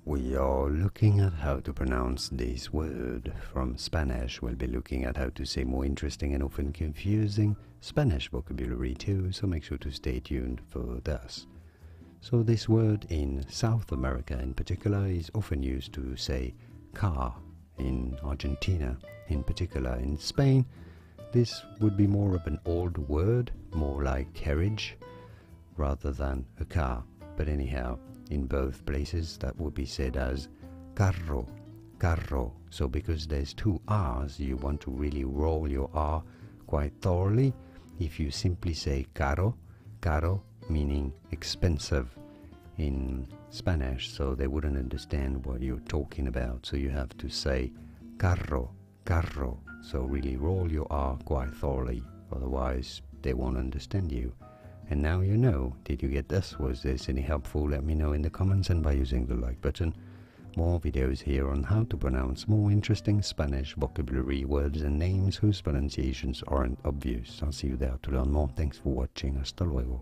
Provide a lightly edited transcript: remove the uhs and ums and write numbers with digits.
We are looking at how to pronounce this word. From Spanish, we'll be looking at how to say more interesting and often confusing Spanish vocabulary too, so make sure to stay tuned for this. So this word in South America in particular is often used to say car. In Argentina in particular. In Spain, this would be more of an old word, more like carriage rather than a car. But anyhow, in both places that would be said as carro, carro. So because there's two R's, you want to really roll your R quite thoroughly. If you simply say caro, caro meaning expensive in Spanish, so they wouldn't understand what you're talking about. So you have to say carro, carro. So really roll your R quite thoroughly, otherwise they won't understand you. And now you know. Did you get this? Was this any helpful? Let me know in the comments and by using the like button. More videos here on how to pronounce more interesting Spanish vocabulary, words and names whose pronunciations aren't obvious. I'll see you there to learn more. Thanks for watching. Hasta luego.